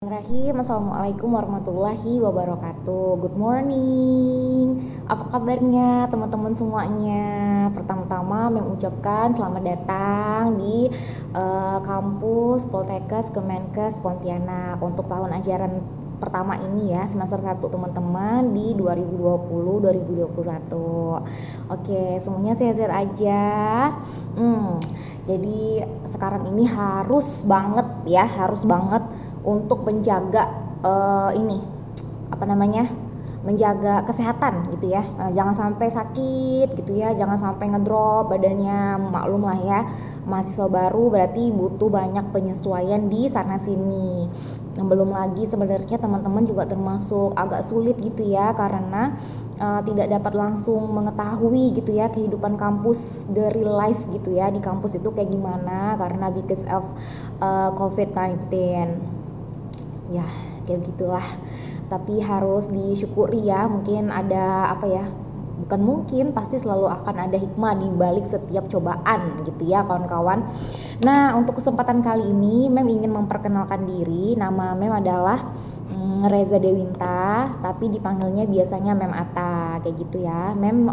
Bismillahirrahmanirrahim. Assalamualaikum warahmatullahi wabarakatuh. Good morning. Apa kabarnya teman-teman semuanya? Pertama-tama mengucapkan selamat datang di kampus Poltekkes Kemenkes Pontianak untuk tahun ajaran pertama ini ya, semester 1 teman-teman di 2020-2021. Oke, semuanya sehat-sehat aja. Jadi sekarang ini harus banget untuk menjaga menjaga kesehatan gitu ya. Jangan sampai sakit gitu ya, jangan sampai ngedrop badannya. Maklum lah ya, mahasiswa baru berarti butuh banyak penyesuaian di sana sini. Belum lagi sebenarnya teman-teman juga termasuk agak sulit gitu ya, karena tidak dapat langsung mengetahui gitu ya kehidupan kampus, the real life gitu ya di kampus itu kayak gimana karena because of COVID-19 ya, kayak gitulah. Tapi harus disyukuri ya, mungkin ada pasti selalu akan ada hikmah di balik setiap cobaan gitu ya kawan-kawan. Nah, untuk kesempatan kali ini Mem ingin memperkenalkan diri. Nama Mem adalah Reza Dewinta, tapi dipanggilnya biasanya Mem Ata kayak gitu ya. Mem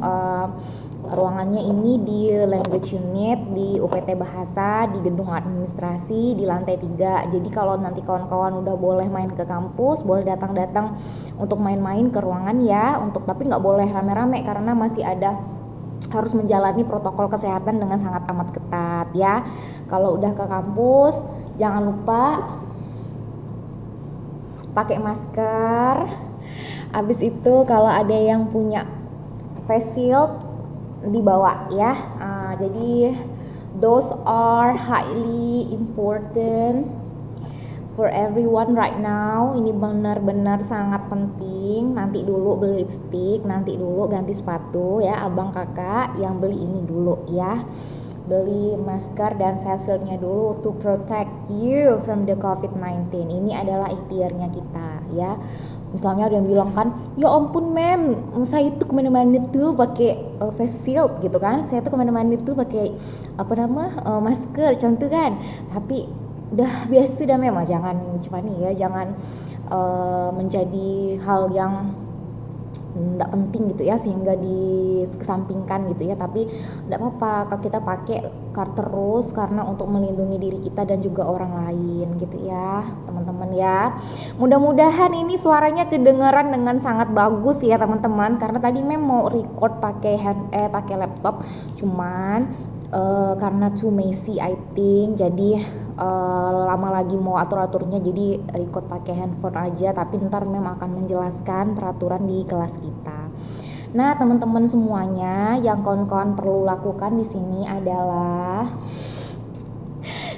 ruangannya ini di language unit di UPT Bahasa di gedung administrasi di lantai 3. Jadi kalau nanti kawan-kawan udah boleh main ke kampus, boleh datang-datang untuk main-main ke ruangan ya, tapi nggak boleh rame-rame karena masih ada harus menjalani protokol kesehatan dengan sangat amat ketat ya. Kalau udah ke kampus jangan lupa pakai masker. Habis itu kalau ada yang punya face shield dibawa ya. Jadi those are highly important for everyone right now. Ini benar-benar sangat penting. Nanti dulu beli lipstick, nanti dulu ganti sepatu ya, abang kakak yang beli ini dulu ya. Beli masker dan face shieldnya dulu to protect you from the COVID-19. Ini adalah ikhtiarnya kita ya. Misalnya ada yang bilang kan, ya ampun Mem, saya itu kemana-mana tuh pakai face shield gitu kan, saya tuh kemana-mana tuh pakai masker contoh kan. Tapi udah biasa dah Mem, jangan nih ya, jangan menjadi hal yang tidak penting gitu ya sehingga dikesampingkan gitu ya. Tapi tidak apa-apa kalau kita pakai terus karena untuk melindungi diri kita dan juga orang lain gitu ya teman-teman ya. Mudah-mudahan ini suaranya kedengaran dengan sangat bagus ya teman-teman, karena tadi Mem mau record pakai laptop, cuman karena too messy I think, jadi lama lagi mau atur-aturnya, jadi record pakai handphone aja. Tapi ntar Mem akan menjelaskan peraturan di kelas kita. Nah teman-teman semuanya, yang kawan-kawan perlu lakukan di sini adalah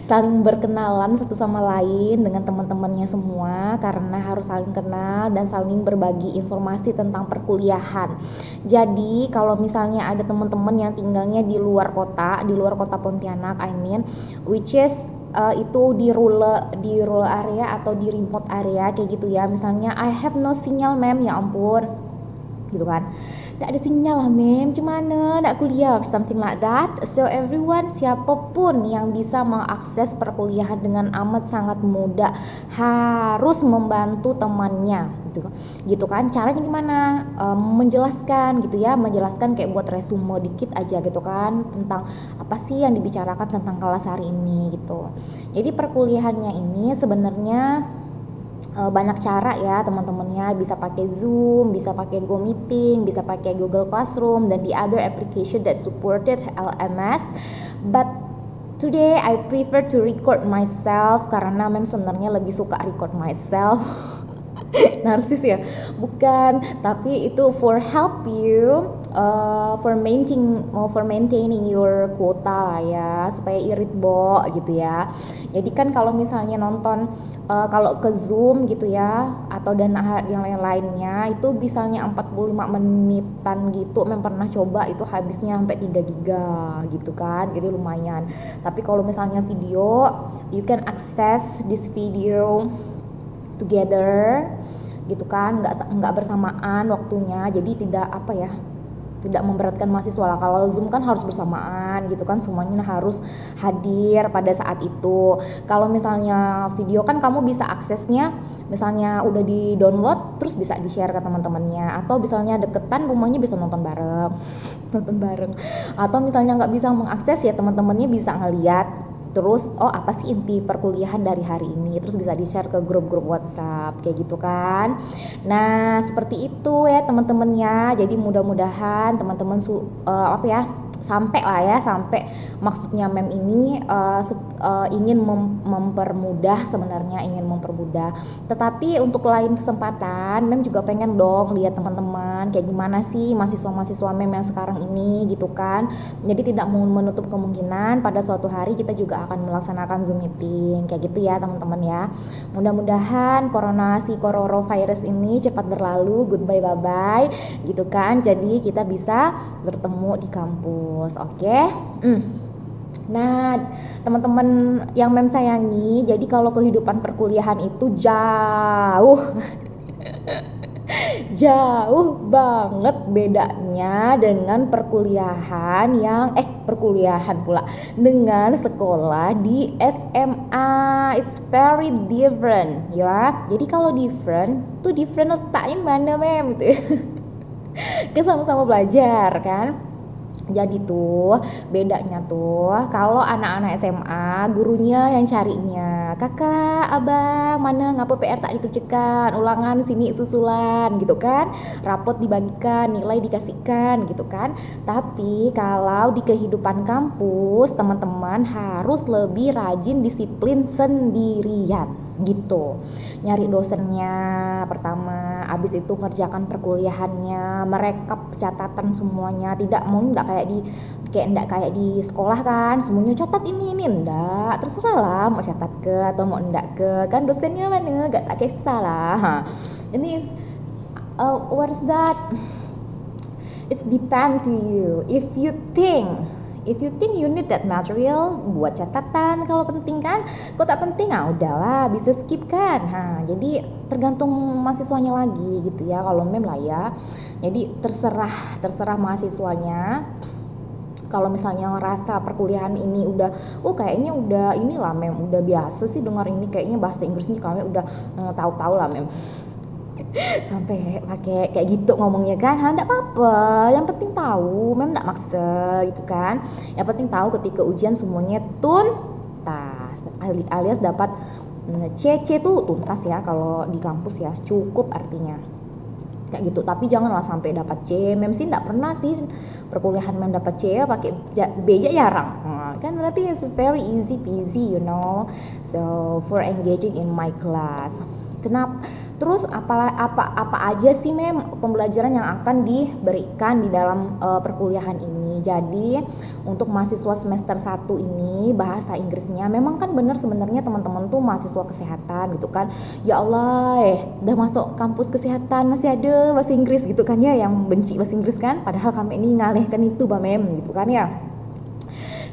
saling berkenalan satu sama lain dengan teman-temannya semua, karena harus saling kenal dan saling berbagi informasi tentang perkuliahan. Jadi kalau misalnya ada teman-teman yang tinggalnya di luar kota Pontianak, which is itu di rural area atau di remote area kayak gitu ya. Misalnya I have no sinyal Mem, ya ampun gitu kan, tidak ada sinyal lah Mem, gimana nak kuliah, something like that. So everyone, siapapun yang bisa mengakses perkuliahan dengan amat sangat mudah harus membantu temannya gitu kan. Caranya gimana? Menjelaskan gitu ya, menjelaskan kayak buat resume dikit aja gitu kan, tentang apa sih yang dibicarakan tentang kelas hari ini gitu. Jadi perkuliahannya ini sebenarnya banyak cara ya teman-temannya, bisa pakai Zoom, bisa pakai Go Meeting, bisa pakai Google Classroom dan the other application that supported LMS. But today I prefer to record myself karena Mem sebenarnya lebih suka record myself. Narsis ya, bukan, tapi itu for help you for maintaining your quota lah ya, supaya irit gitu ya. Jadi kan kalau misalnya nonton kalau ke Zoom gitu ya atau dan yang lain-lainnya itu misalnya 45 menitan gitu, Mem pernah coba itu habisnya sampai 3 giga gitu kan, jadi lumayan. Tapi kalau misalnya video, you can access this video together gitu kan, nggak bersamaan waktunya, jadi tidak tidak memberatkan mahasiswa lah. Kalau Zoom kan harus bersamaan gitu kan, semuanya harus hadir pada saat itu. Kalau misalnya video kan kamu bisa aksesnya, misalnya udah di download terus bisa di share ke teman-temannya, atau misalnya deketan rumahnya bisa nonton bareng nonton bareng, atau misalnya nggak bisa mengakses ya teman-temannya bisa ngeliat terus apa sih inti perkuliahan dari hari ini, terus bisa di-share ke grup-grup WhatsApp kayak gitu kan. Nah seperti itu ya teman-teman ya, jadi mudah-mudahan teman-teman sampai lah ya, sampai maksudnya mem ini ingin mempermudah, sebenarnya ingin mempermudah, tetapi untuk lain kesempatan mem juga pengen dong lihat teman-teman kayak gimana sih mahasiswa-mahasiswa mem yang sekarang ini gitu kan. Jadi tidak menutup kemungkinan pada suatu hari kita juga akan melaksanakan Zoom meeting kayak gitu ya teman-teman ya. Mudah-mudahan coronavirus ini cepat berlalu, goodbye bye bye gitu kan, jadi kita bisa bertemu di kampus. Oke. Nah teman-teman yang mem sayangi, jadi kalau kehidupan perkuliahan itu jauh jauh banget bedanya dengan perkuliahan pula dengan sekolah di SMA. It's very different ya. Jadi kalau different letaknya mana mem gitu ya. Kita sama-sama belajar kan. Jadi tuh bedanya tuh kalau anak-anak SMA gurunya yang carinya, kakak, abang, mana ngapa PR tak dikerjakan, ulangan sini susulan gitu kan, rapot dibagikan, nilai dikasihkan gitu kan. Tapi kalau di kehidupan kampus teman-teman harus lebih rajin, disiplin sendirian gitu, nyari dosennya pertama, abis itu ngerjakan perkuliahannya, merekap catatan semuanya, tidak kayak di sekolah kan semuanya catat ini enggak, terserah lah mau catat ke atau mau enggak ke, kan dosennya mana gak tak kisah lah. Ini what is that, it depend to you. If you think you need that material, buat catatan kalau penting kan. Kalau tak penting udahlah bisa skip kan. Jadi tergantung mahasiswanya lagi gitu ya, kalau mem lah ya. Jadi terserah mahasiswanya. Kalau misalnya ngerasa perkuliahan ini udah kayaknya udah inilah mem, udah biasa sih dengar ini, kayaknya bahasa Inggrisnya kami udah tahu-tahu lah mem. Sampai pakai kayak gitu ngomongnya kan, enggak apa-apa, yang penting tahu, memang enggak maksa gitu kan. Yang penting tahu ketika ujian semuanya tuntas, alias dapat CC tuh tuntas ya kalau di kampus ya, cukup artinya kayak gitu. Tapi janganlah sampai dapat C. Mem sih enggak pernah sih perkuliahan mem dapat C ya, pakai B aja jarang. Kan berarti it's very easy peasy, you know, so for engaging in my class. Kenapa? Terus apa aja sih mem pembelajaran yang akan diberikan di dalam perkuliahan ini. Jadi untuk mahasiswa semester 1 ini bahasa Inggrisnya memang kan bener sebenarnya teman-teman tuh mahasiswa kesehatan gitu kan. Ya Allah, udah masuk kampus kesehatan masih ada bahasa Inggris gitu kan ya, yang benci bahasa Inggris kan. Padahal kami ini ngalihkan itu mem gitu kan ya.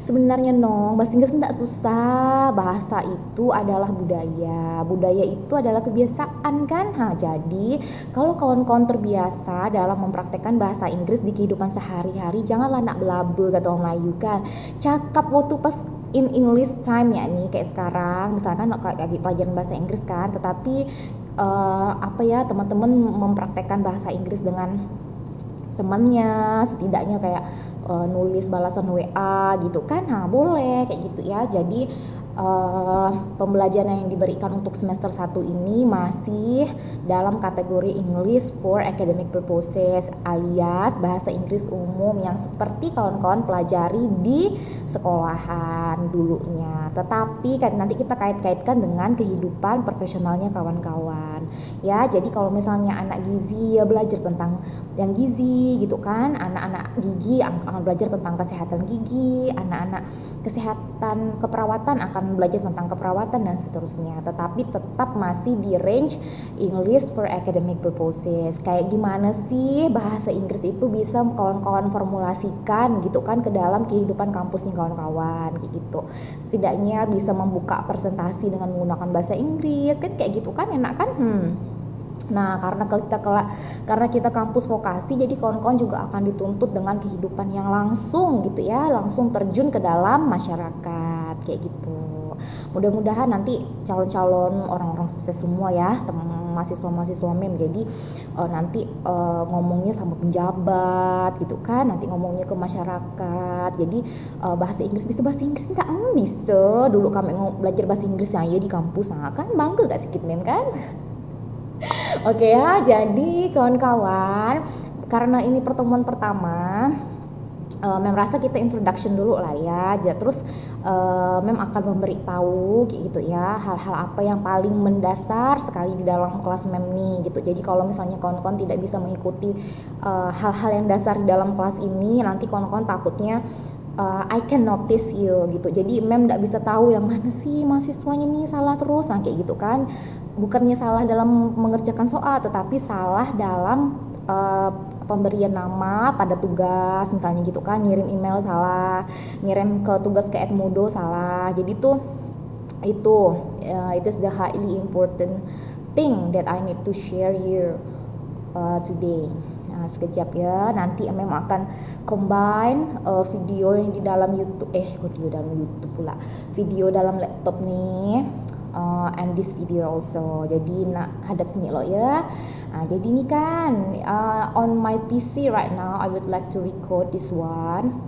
Sebenarnya bahasa Inggris tidak susah, bahasa itu adalah budaya itu adalah kebiasaan kan. Jadi kalau kawan-kawan terbiasa dalam mempraktekkan bahasa Inggris di kehidupan sehari-hari, janganlah nak belabe kata orang Melayu kan, cakap waktu pas in English time ya nih, kayak sekarang misalkan lagi pelajaran bahasa Inggris kan, tetapi teman-teman mempraktekkan bahasa Inggris dengan temannya, setidaknya kayak nulis balasan WA gitu kan, boleh kayak gitu ya. Jadi pembelajaran yang diberikan untuk semester 1 ini masih dalam kategori English for academic purposes, alias bahasa Inggris umum yang seperti kawan-kawan pelajari di sekolahan dulunya. Tetapi kan nanti kita kait-kaitkan dengan kehidupan profesionalnya kawan-kawan ya. Jadi kalau misalnya anak gizi ya belajar tentang yang gizi gitu kan, anak-anak gigi akan belajar tentang kesehatan gigi, anak-anak kesehatan keperawatan akan belajar tentang keperawatan dan seterusnya. Tetapi tetap masih di range English for academic purposes. Kayak gimana sih bahasa Inggris itu bisa kawan-kawan formulasikan gitu kan ke dalam kehidupan kampus nih kawan-kawan kayak gitu. Setidaknya bisa membuka presentasi dengan menggunakan bahasa Inggris kan, kayak gitu kan enak kan. Nah, karena kita kampus vokasi, jadi kawan-kawan juga akan dituntut dengan kehidupan yang langsung gitu ya, langsung terjun ke dalam masyarakat kayak gitu. Mudah-mudahan nanti calon-calon orang-orang sukses semua ya, mahasiswa-mahasiswa MEM. Jadi nanti ngomongnya sama penjabat gitu kan, nanti ngomongnya ke masyarakat. Jadi bahasa Inggris, bisa bahasa Inggris enggak? Bisa. Dulu kami belajar bahasa Inggris ya di kampus. Nah, kan bangga gak sedikit MEM kan? Oke ya, jadi kawan-kawan, karena ini pertemuan pertama, Mem rasa kita introduction dulu lah ya. Terus Mem akan memberitahu gitu ya, hal-hal apa yang paling mendasar sekali di dalam kelas Mem nih gitu. Jadi kalau misalnya kawan-kawan tidak bisa mengikuti hal-hal yang dasar di dalam kelas ini, nanti kawan-kawan takutnya I can notice you gitu. Jadi Mem tidak bisa tahu yang mana sih mahasiswanya nih salah terus, nah kayak gitu kan. Bukannya salah dalam mengerjakan soal, tetapi salah dalam pemberian nama pada tugas misalnya gitu kan, ngirim email salah, ngirim ke tugas ke Edmodo salah. Jadi tuh itu it is the highly important thing that I need to share here today. Nah, sekejap ya, nanti memang akan combine video yang di dalam YouTube, video dalam YouTube pula, video dalam laptop nih, and this video also. Jadi nak hadap sini lo ya. Jadi ini kan on my PC right now, I would like to record this one.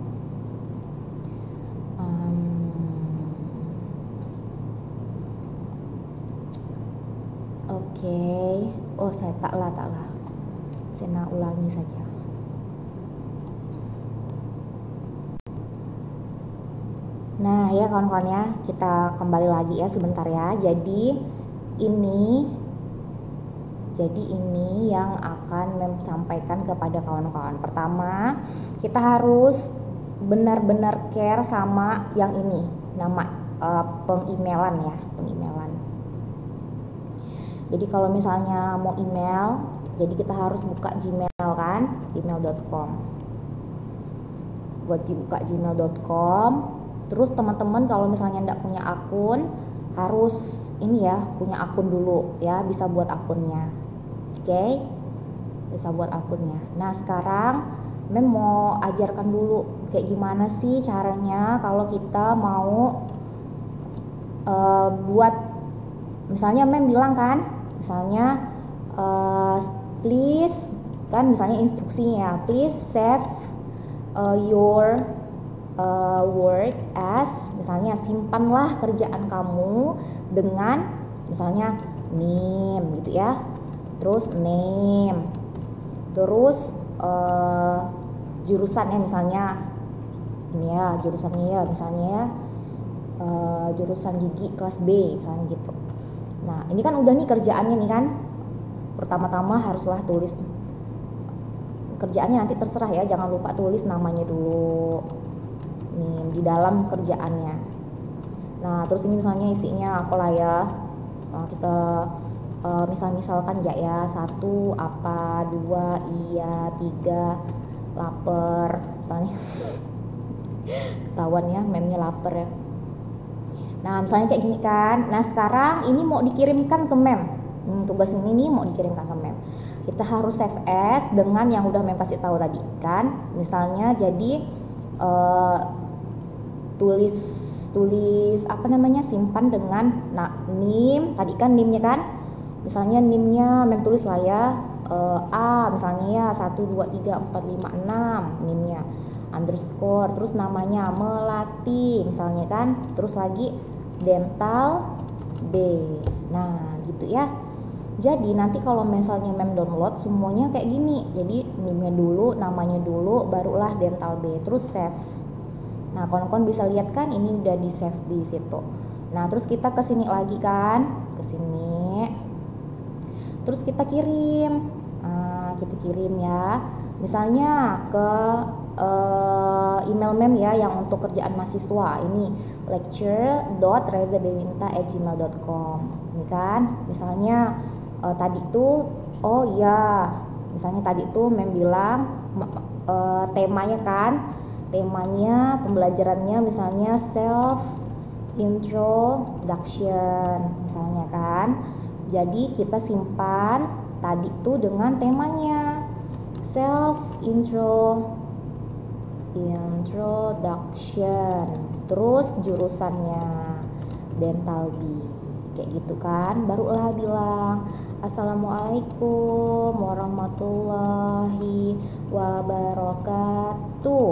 Okay. Oh, saya taklah. Saya nak ulangi saja. Nah ya kawan-kawan ya, kita kembali lagi ya sebentar ya. Jadi ini yang akan Mem sampaikan kepada kawan-kawan. Pertama, kita harus benar-benar care sama yang ini, nama pengemailan ya, pengemailan. Jadi kalau misalnya mau email, jadi kita harus buka Gmail kan, gmail.com. Buat dibuka gmail.com. Terus teman-teman kalau misalnya tidak punya akun, harus ini ya, punya akun dulu ya, bisa buat akunnya. Oke? Bisa buat akunnya. Nah, sekarang Mem mau ajarkan dulu kayak gimana sih caranya kalau kita mau buat, misalnya Mem bilang kan, misalnya please kan, misalnya instruksinya, please save your work as, misalnya simpanlah kerjaan kamu dengan misalnya name gitu ya, terus name, terus jurusannya misalnya ini ya, jurusannya ya misalnya ya jurusan gigi kelas B misalnya gitu. Nah ini kan udah nih kerjaannya nih kan, pertama-tama haruslah tulis kerjaannya, nanti terserah ya, jangan lupa tulis namanya dulu nih di dalam kerjaannya. Nah terus ini misalnya isinya apa lah ya, kita misalkan ya, 1 apa, 2 iya, 3 lapar misalnya. Ketahuan ya memnya lapar ya. Nah misalnya kayak gini kan. Nah sekarang ini mau dikirimkan ke Mem, tugas ini nih mau dikirimkan ke Mem, kita harus save as dengan yang udah Mem kasih tahu tadi kan. Misalnya jadi tulis apa namanya, simpan dengan NIM tadi kan, NIM-nya kan, misalnya NIM-nya Mem tulis lah ya, A misalnya ya 1 2 3 4 5 6 NIM-nya, underscore, terus namanya Melati misalnya kan, terus lagi dental B. Nah gitu ya. Jadi nanti kalau misalnya Mem download semuanya kayak gini, jadi NIM-nya dulu, namanya dulu, barulah dental B, terus save. Nah kawan-kawan bisa lihat kan ini udah di save di situ. Nah terus kita kesini lagi kan, kesini, terus kita kirim, ya, misalnya ke email Mem ya, yang untuk kerjaan mahasiswa ini lecture.rezadewinta@gmail.com. Ini kan misalnya tadi tuh, oh ya misalnya tadi tuh Mem bilang temanya kan, temanya pembelajarannya misalnya self introduction misalnya kan. Jadi kita simpan tadi tuh dengan temanya self introduction, terus jurusannya dental B kayak gitu kan. Barulah bilang assalamualaikum warahmatullahi wabarakatuh,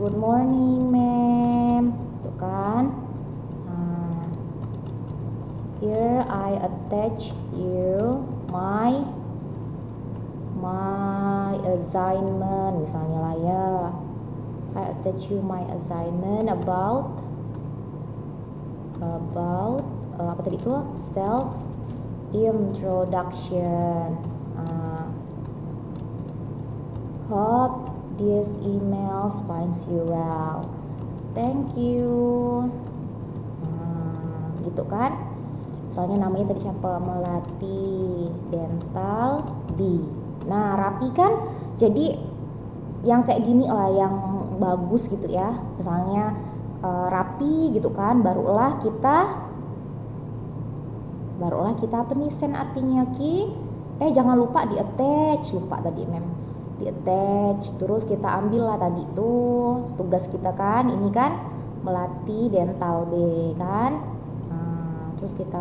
good morning ma'am, tuh kan. Here I attach you my assignment, misalnya lah ya. I attach you my assignment about apa tadi itu, self introduction. Hope this email finds you well. Thank you. Gitu kan. Soalnya namanya tadi siapa? Melati Dental B. Nah, rapi kan? Jadi yang kayak gini lah yang bagus gitu ya. Misalnya rapi gitu kan, barulah kita apa nih, send artinya Ki? Jangan lupa di attach, lupa tadi mem. Di attach, terus kita ambil lah tadi tuh tugas kita kan, ini kan Melati Dental B kan. Terus kita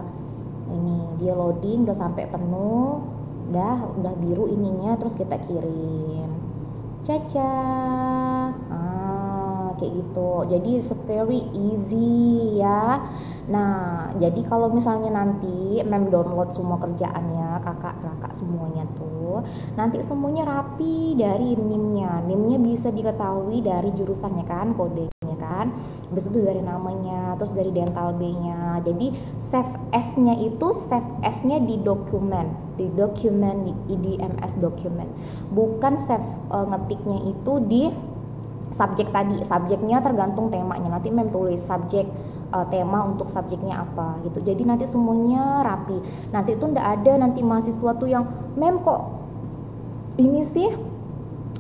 ini dia loading udah sampai penuh, udah biru ininya, terus kita kirim. Caca. Kayak gitu. Jadi it's very easy ya. Nah, jadi kalau misalnya nanti mem download semua kerjaannya kakak semuanya tuh, nanti semuanya rapi dari NIM-nya bisa diketahui dari jurusannya kan, kodenya kan, habis itu dari namanya, terus dari dental B-nya. Jadi save S-nya di dokumen di IDMS dokumen, bukan save ngetiknya itu di subjek tadi. Subjeknya tergantung temanya, nanti mem tulis subjek tema untuk subjeknya apa gitu. Jadi nanti semuanya rapi. Nanti itu ndak ada nanti mahasiswa tuh yang mem kok ini sih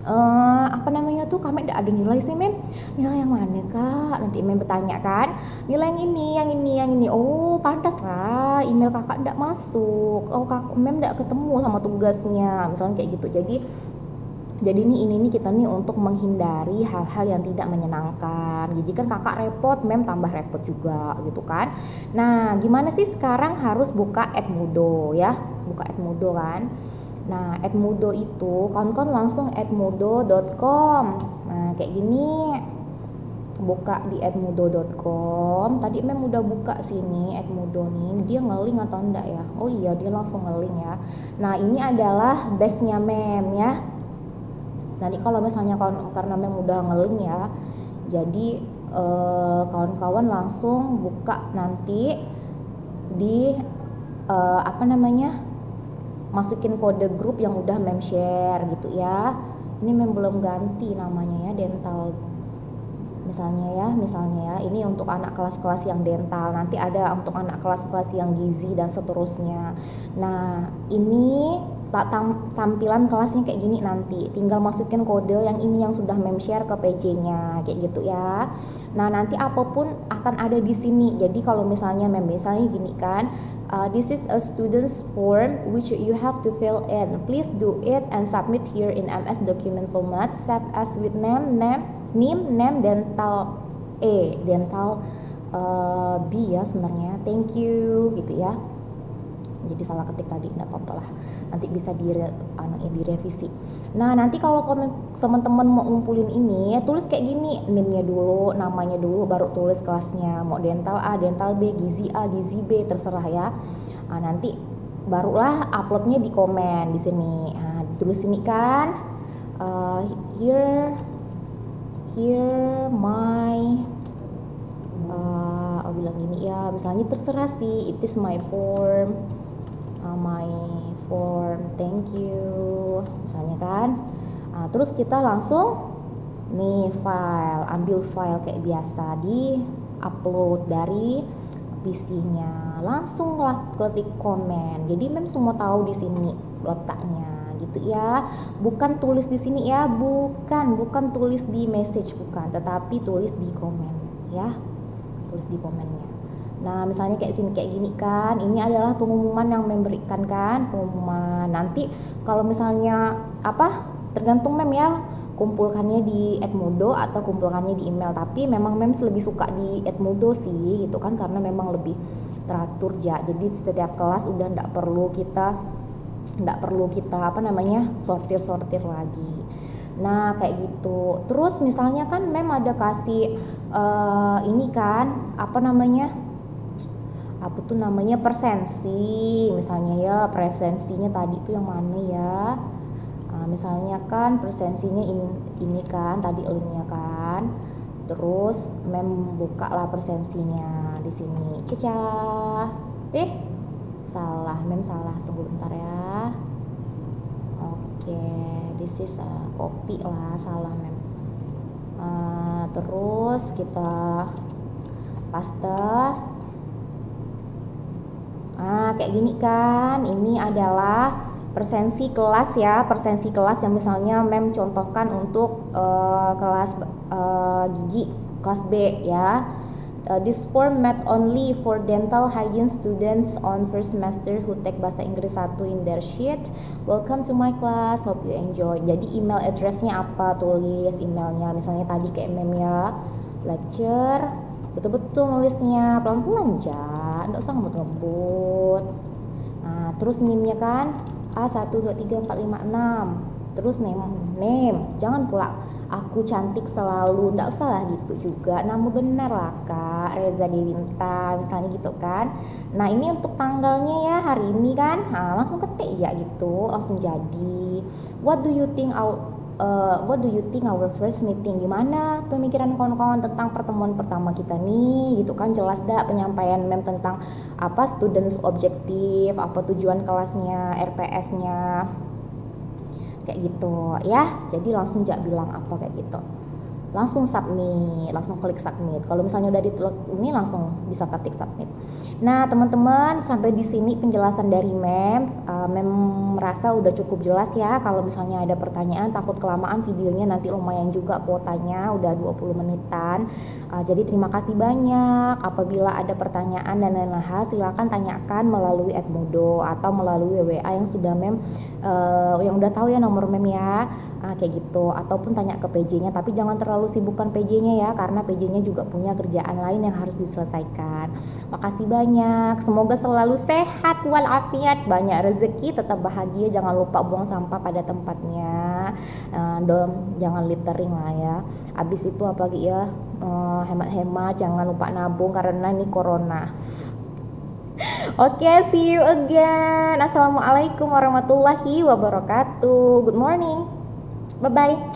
apa namanya tuh, kami ndak ada nilai sih mem, nilai yang mana kak, nanti mem bertanya kan, nilai yang ini. Oh pantas lah email kakak ndak masuk, oh kak mem ndak ketemu sama tugasnya, misalnya kayak gitu. Jadi ini kita nih untuk menghindari hal-hal yang tidak menyenangkan. Jadi kan kakak repot, mem tambah repot juga gitu kan. Nah, gimana sih sekarang harus buka Edmodo ya? Buka Edmodo kan. Nah, Edmodo itu kawan-kawan langsung edmodo.com. Nah, kayak gini. Buka di edmodo.com. Tadi mem udah buka sini Edmodo nih. Dia nge-link atau enggak ya? Oh iya, dia langsung nge-link ya. Nah, ini adalah base-nya mem ya. Nanti kalau misalnya karena mem udah nge-link ya, jadi kawan-kawan langsung buka nanti di masukin kode grup yang udah mem share gitu ya. Ini mem belum ganti namanya ya, dental misalnya ya, ini untuk anak kelas-kelas yang dental, nanti ada untuk anak kelas-kelas yang gizi dan seterusnya. Nah, ini tampilan kelasnya kayak gini, nanti tinggal masukin kode yang ini yang sudah mem share ke PJ-nya kayak gitu ya. Nah, nanti apapun akan ada di sini. Jadi kalau misalnya gini kan, this is a student's form which you have to fill in. Please do it and submit here in MS document format. Save as with name, dental B ya sebenarnya. Thank you gitu ya. Jadi salah ketik tadi, enggak apa-apa lah. Nanti bisa direvisi. Nah, nanti kalau teman-teman mau ngumpulin ini, tulis kayak gini, NIM-nya dulu, namanya dulu, baru tulis kelasnya. Mau dental A, dental B, gizi A, gizi B, terserah ya. Nah, nanti barulah uploadnya di komen di sini. Nah, tulis sini kan, here my bilang gini ya, misalnya terserah sih, it is my form, thank you misalnya kan. Terus kita langsung nih ambil file kayak biasa, di upload dari PC-nya, langsung lah klik komen. Jadi mem semua tahu di sini letaknya gitu ya. Bukan tulis di sini ya, bukan tulis di message, bukan, tetapi tulis di komen ya, tulis di komennya. Nah, misalnya kayak sini kayak gini kan, ini adalah pengumuman yang memberikan kan, pengumuman. Nanti kalau misalnya apa, tergantung mem ya, kumpulkannya di Edmodo atau kumpulkannya di email. Tapi memang mem lebih suka di Edmodo sih, gitu kan, karena memang lebih teratur ya. Jadi setiap kelas udah nggak perlu kita apa namanya sortir lagi. Nah kayak gitu. Terus misalnya kan mem ada kasih ini kan apa namanya presensi, misalnya ya presensinya tadi itu yang mana ya. Nah, misalnya kan presensinya ini kan tadi linknya kan, terus mem buka lah presensinya di sini. Cecah salah, mem salah, tunggu bentar ya. Oke, this is copy lah, salah mem. Terus kita paste. Kayak gini kan, ini adalah presensi kelas ya, presensi kelas yang misalnya mem contohkan untuk kelas gigi kelas B ya. This form meant only for dental hygiene students on first semester who take bahasa Inggris 1 in their sheet. Welcome to my class, hope you enjoy. Jadi email addressnya apa, tulis emailnya, misalnya tadi kayak mem ya, lecture, betul-betul nulisnya pelan-pelan aja, nggak usah ngebut-ngebut. Nah terus name-nya kan A1, 2, 3, 4, 5, 6. Terus name, jangan pula aku cantik selalu, nggak usah lah gitu juga, nama benar lah Kak Reza Dewinta misalnya gitu kan. Nah ini untuk tanggalnya ya, hari ini kan, langsung ketik ya gitu, langsung jadi. What do you think our first meeting? Gimana pemikiran kawan-kawan tentang pertemuan pertama kita nih, gitu kan. Jelas dah penyampaian mem tentang apa students objektif, apa tujuan kelasnya, RPS-nya, kayak gitu ya. Jadi langsung bilang apa kayak gitu, langsung submit, langsung klik submit. Kalau misalnya udah ini langsung bisa ketik submit. Nah teman-teman, sampai di sini penjelasan dari mem merasa udah cukup jelas ya. Kalau misalnya ada pertanyaan, takut kelamaan videonya, nanti lumayan juga kuotanya, udah 20 menitan. Jadi terima kasih banyak. Apabila ada pertanyaan dan lain-lain hal, silakan tanyakan melalui Edmodo atau melalui WA yang sudah mem yang udah tahu ya nomor mem ya. Kayak gitu, ataupun tanya ke PJ-nya, tapi jangan terlalu sibukkan PJ-nya ya, karena PJ-nya juga punya kerjaan lain yang harus diselesaikan. Makasih banyak, semoga selalu sehat walafiat, banyak rezeki, tetap bahagia, jangan lupa buang sampah pada tempatnya, jangan littering lah ya. Abis itu apalagi ya, hemat-hemat, jangan lupa nabung karena ini corona. Oke, see you again. Assalamualaikum warahmatullahi wabarakatuh. Good morning. Bye-bye.